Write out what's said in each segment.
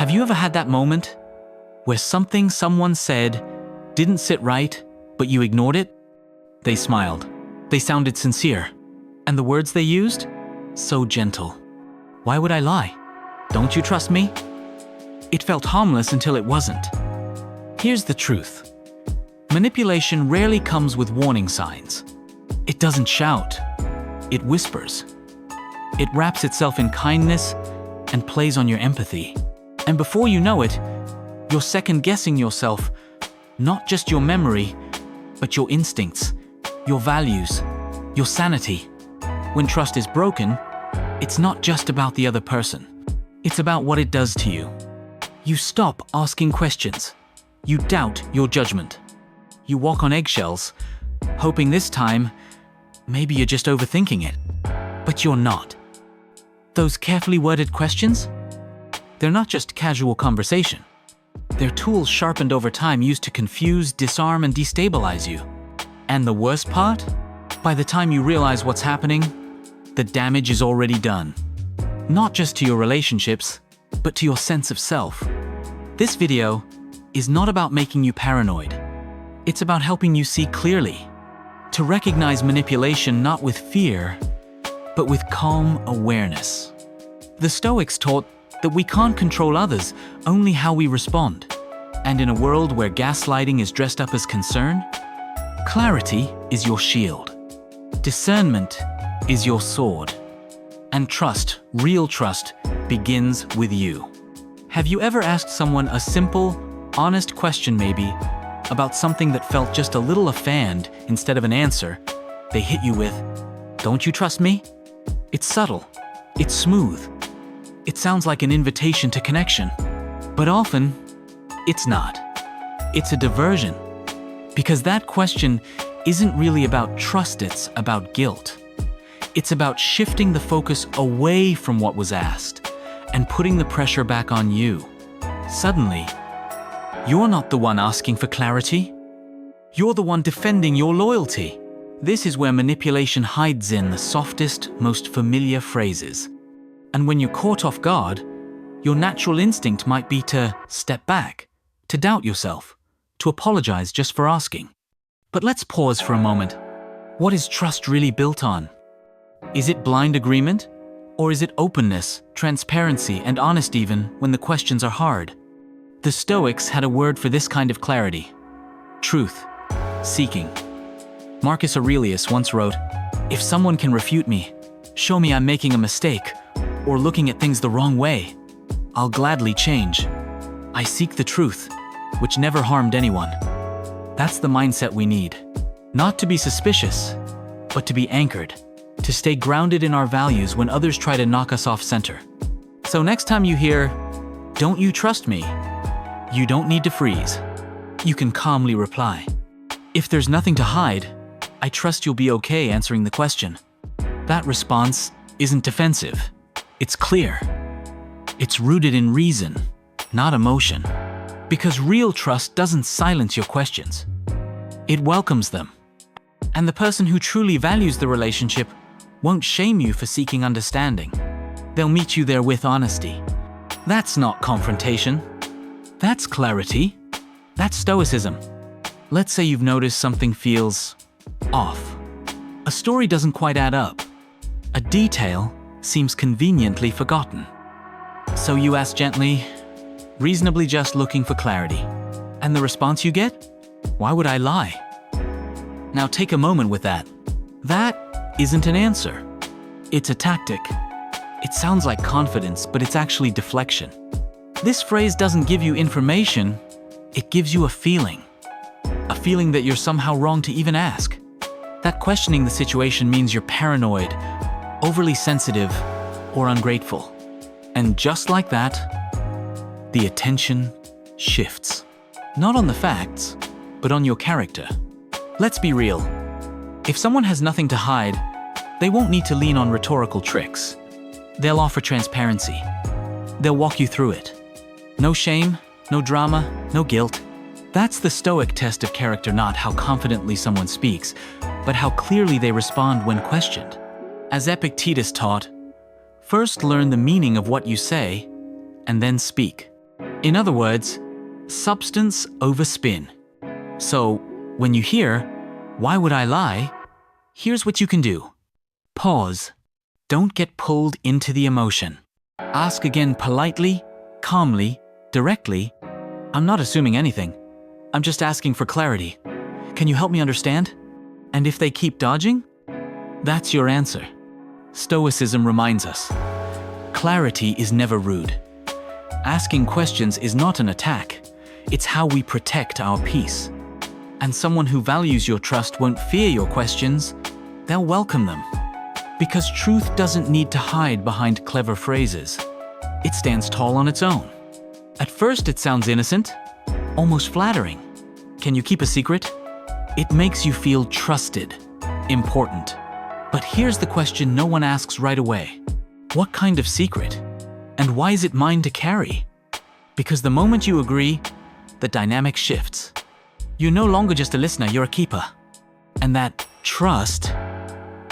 Have you ever had that moment where something someone said didn't sit right, but you ignored it? They smiled. They sounded sincere. And the words they used? So gentle. Why would I lie? Don't you trust me? It felt harmless until it wasn't. Here's the truth. Manipulation rarely comes with warning signs. It doesn't shout. It whispers. It wraps itself in kindness and plays on your empathy. And before you know it, you're second-guessing yourself, not just your memory, but your instincts, your values, your sanity. When trust is broken, it's not just about the other person. It's about what it does to you. You stop asking questions. You doubt your judgment. You walk on eggshells, hoping this time, maybe you're just overthinking it. But you're not. Those carefully worded questions? They're not just casual conversation. They're tools sharpened over time used to confuse, disarm, and destabilize you. And the worst part? By the time you realize what's happening, the damage is already done. Not just to your relationships, but to your sense of self. This video is not about making you paranoid. It's about helping you see clearly, to recognize manipulation not with fear, but with calm awareness. The Stoics taught that we can't control others, only how we respond. And in a world where gaslighting is dressed up as concern, clarity is your shield. Discernment is your sword. And trust, real trust, begins with you. Have you ever asked someone a simple, honest question maybe, about something that felt just a little offended instead of an answer? They hit you with, "Don't you trust me?" It's subtle. It's smooth. It sounds like an invitation to connection. But often, it's not. It's a diversion. Because that question isn't really about trust, it's about guilt. It's about shifting the focus away from what was asked and putting the pressure back on you. Suddenly, you're not the one asking for clarity. You're the one defending your loyalty. This is where manipulation hides in the softest, most familiar phrases. And when you're caught off guard, your natural instinct might be to step back, to doubt yourself, to apologize just for asking. But let's pause for a moment. What is trust really built on? Is it blind agreement? Or is it openness, transparency, and honesty even when the questions are hard? The Stoics had a word for this kind of clarity: truth seeking. Marcus Aurelius once wrote, "If someone can refute me, show me I'm making a mistake, or looking at things the wrong way, I'll gladly change. I seek the truth, which never harmed anyone." That's the mindset we need. Not to be suspicious, but to be anchored, to stay grounded in our values when others try to knock us off center. So next time you hear, "Don't you trust me?" you don't need to freeze. You can calmly reply, "If there's nothing to hide, I trust you'll be okay answering the question." That response isn't defensive. It's clear. It's rooted in reason, not emotion. Because real trust doesn't silence your questions. It welcomes them. And the person who truly values the relationship won't shame you for seeking understanding. They'll meet you there with honesty. That's not confrontation. That's clarity. That's stoicism. Let's say you've noticed something feels off. A story doesn't quite add up. A detail seems conveniently forgotten. So you ask gently, reasonably just looking for clarity. And the response you get? "Why would I lie?" Now take a moment with that. That isn't an answer. It's a tactic. It sounds like confidence, but it's actually deflection. This phrase doesn't give you information, it gives you a feeling. A feeling that you're somehow wrong to even ask. That questioning the situation means you're paranoid, overly sensitive, or ungrateful. And just like that, the attention shifts. Not on the facts, but on your character. Let's be real. If someone has nothing to hide, they won't need to lean on rhetorical tricks. They'll offer transparency. They'll walk you through it. No shame, no drama, no guilt. That's the Stoic test of character, not how confidently someone speaks, but how clearly they respond when questioned. As Epictetus taught, first learn the meaning of what you say, and then speak. In other words, substance over spin. So, when you hear, "Why would I lie?" here's what you can do. Pause. Don't get pulled into the emotion. Ask again politely, calmly, directly. "I'm not assuming anything. I'm just asking for clarity. Can you help me understand?" And if they keep dodging, that's your answer. Stoicism reminds us, clarity is never rude. Asking questions is not an attack. It's how we protect our peace. And someone who values your trust won't fear your questions. They'll welcome them. Because truth doesn't need to hide behind clever phrases. It stands tall on its own. At first it sounds innocent, almost flattering. Can you keep a secret? It makes you feel trusted, important. But here's the question no one asks right away. What kind of secret? And why is it mine to carry? Because the moment you agree, the dynamic shifts. You're no longer just a listener, you're a keeper. And that trust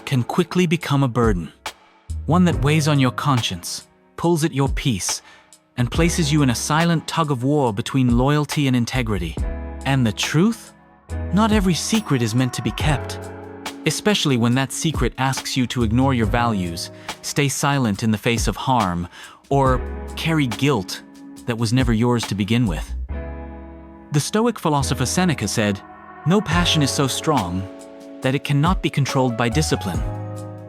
can quickly become a burden. One that weighs on your conscience, pulls at your peace, and places you in a silent tug of war between loyalty and integrity. And the truth? Not every secret is meant to be kept. Especially when that secret asks you to ignore your values, stay silent in the face of harm, or carry guilt that was never yours to begin with. The Stoic philosopher Seneca said, "No passion is so strong that it cannot be controlled by discipline."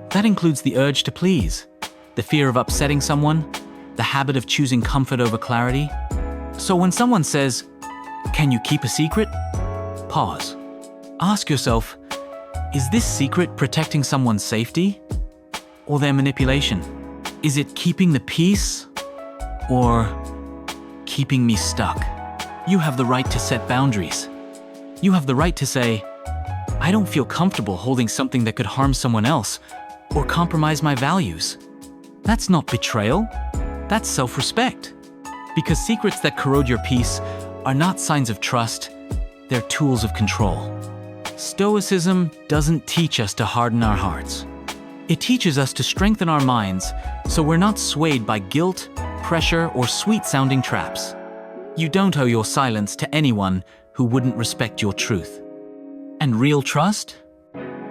That includes the urge to please, the fear of upsetting someone, the habit of choosing comfort over clarity. So when someone says, "Can you keep a secret?" Pause. Ask yourself, is this secret protecting someone's safety or their manipulation? Is it keeping the peace or keeping me stuck? You have the right to set boundaries. You have the right to say, "I don't feel comfortable holding something that could harm someone else or compromise my values." That's not betrayal. That's self-respect. Because secrets that corrode your peace are not signs of trust, they're tools of control. Stoicism doesn't teach us to harden our hearts. It teaches us to strengthen our minds so we're not swayed by guilt, pressure, or sweet-sounding traps. You don't owe your silence to anyone who wouldn't respect your truth. And real trust?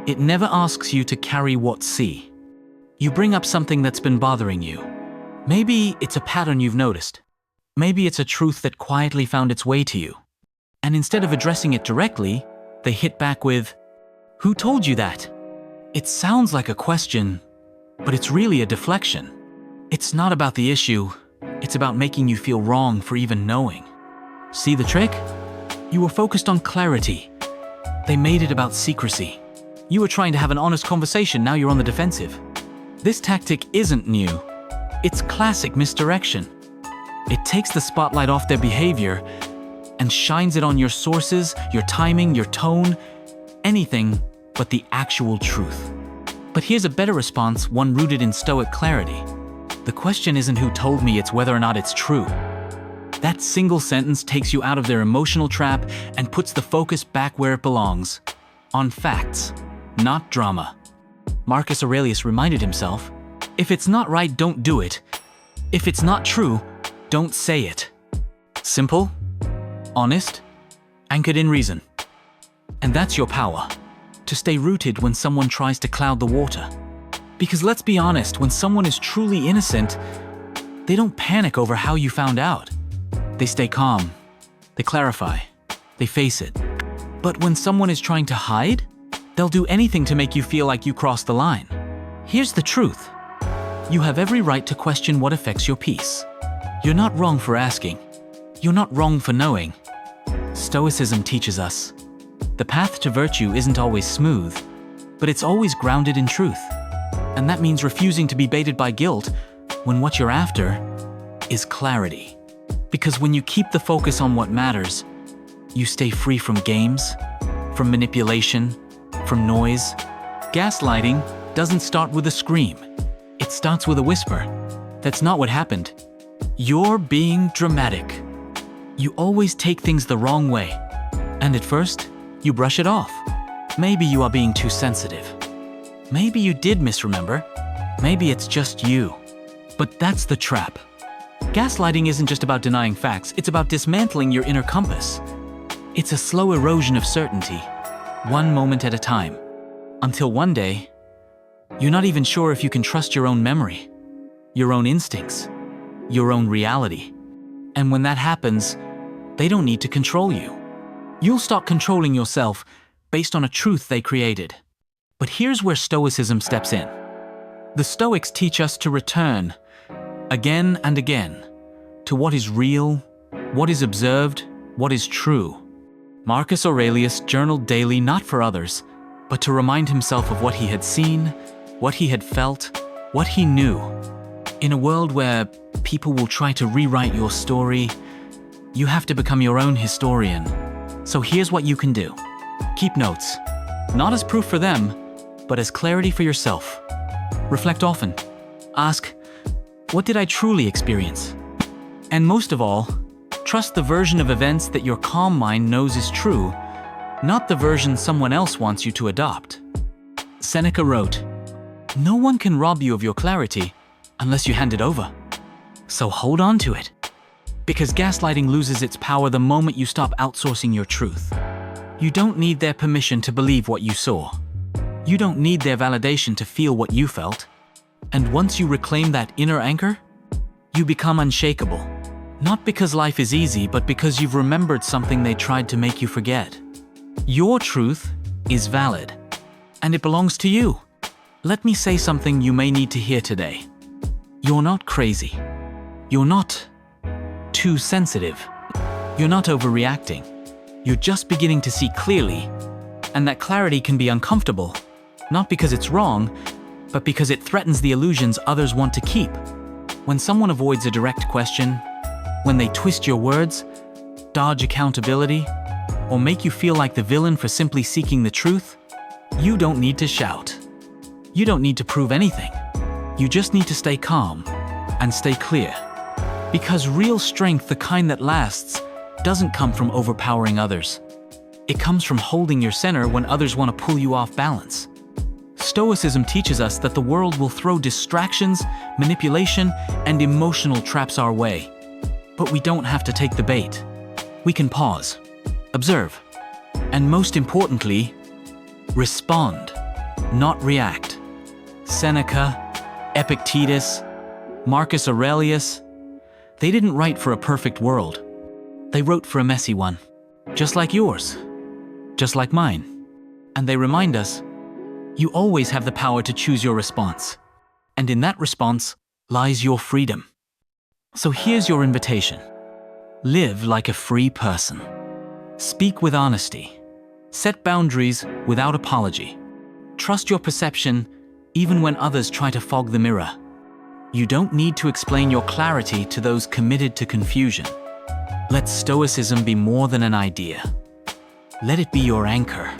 It never asks you to carry what's see. You bring up something that's been bothering you. Maybe it's a pattern you've noticed. Maybe it's a truth that quietly found its way to you. And instead of addressing it directly, they hit back with, "Who told you that?" It sounds like a question, but it's really a deflection. It's not about the issue, it's about making you feel wrong for even knowing. See the trick? You were focused on clarity. They made it about secrecy. You were trying to have an honest conversation, now you're on the defensive. This tactic isn't new. It's classic misdirection. It takes the spotlight off their behavior and shines it on your sources, your timing, your tone, anything but the actual truth. But here's a better response, one rooted in Stoic clarity. The question isn't who told me, it's whether or not it's true. That single sentence takes you out of their emotional trap and puts the focus back where it belongs, on facts, not drama. Marcus Aurelius reminded himself, "If it's not right, don't do it. If it's not true, don't say it." Simple, honest, anchored in reason. And that's your power, to stay rooted when someone tries to cloud the water. Because let's be honest, when someone is truly innocent, they don't panic over how you found out. They stay calm, they clarify, they face it. But when someone is trying to hide, they'll do anything to make you feel like you crossed the line. Here's the truth. You have every right to question what affects your peace. You're not wrong for asking. You're not wrong for knowing. Stoicism teaches us, the path to virtue isn't always smooth, but it's always grounded in truth. And that means refusing to be baited by guilt when what you're after is clarity. Because when you keep the focus on what matters, you stay free from games, from manipulation, from noise. Gaslighting doesn't start with a scream. It starts with a whisper. That's not what happened. You're being dramatic. You always take things the wrong way. And at first, you brush it off. Maybe you are being too sensitive. Maybe you did misremember. Maybe it's just you. But that's the trap. Gaslighting isn't just about denying facts, it's about dismantling your inner compass. It's a slow erosion of certainty, one moment at a time, until one day, you're not even sure if you can trust your own memory, your own instincts, your own reality. And when that happens, they don't need to control you. You'll start controlling yourself based on a truth they created. But here's where Stoicism steps in. The Stoics teach us to return, again and again, to what is real, what is observed, what is true. Marcus Aurelius journaled daily not for others, but to remind himself of what he had seen, what he had felt, what he knew. In a world where people will try to rewrite your story, you have to become your own historian. So here's what you can do. Keep notes, not as proof for them, but as clarity for yourself. Reflect often. Ask, what did I truly experience? And most of all, trust the version of events that your calm mind knows is true, not the version someone else wants you to adopt. Seneca wrote, "No one can rob you of your clarity unless you hand it over. So hold on to it." Because gaslighting loses its power the moment you stop outsourcing your truth. You don't need their permission to believe what you saw. You don't need their validation to feel what you felt. And once you reclaim that inner anchor, you become unshakable. Not because life is easy, but because you've remembered something they tried to make you forget. Your truth is valid, and it belongs to you. Let me say something you may need to hear today. You're not crazy. You're not too sensitive. You're not overreacting. You're just beginning to see clearly, and that clarity can be uncomfortable, not because it's wrong, but because it threatens the illusions others want to keep. When someone avoids a direct question, when they twist your words, dodge accountability, or make you feel like the villain for simply seeking the truth, you don't need to shout. You don't need to prove anything. You just need to stay calm and stay clear. Because real strength, the kind that lasts, doesn't come from overpowering others. It comes from holding your center when others want to pull you off balance. Stoicism teaches us that the world will throw distractions, manipulation, and emotional traps our way. But we don't have to take the bait. We can pause, observe, and most importantly, respond, not react. Seneca, Epictetus, Marcus Aurelius, they didn't write for a perfect world. They wrote for a messy one, just like yours, just like mine. And they remind us, you always have the power to choose your response. And in that response lies your freedom. So here's your invitation. Live like a free person. Speak with honesty. Set boundaries without apology. Trust your perception even when others try to fog the mirror. You don't need to explain your clarity to those committed to confusion. Let Stoicism be more than an idea. Let it be your anchor,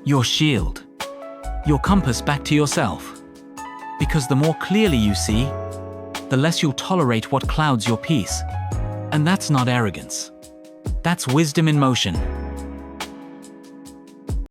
your shield, your compass back to yourself. Because the more clearly you see, the less you'll tolerate what clouds your peace. And that's not arrogance. That's wisdom in motion.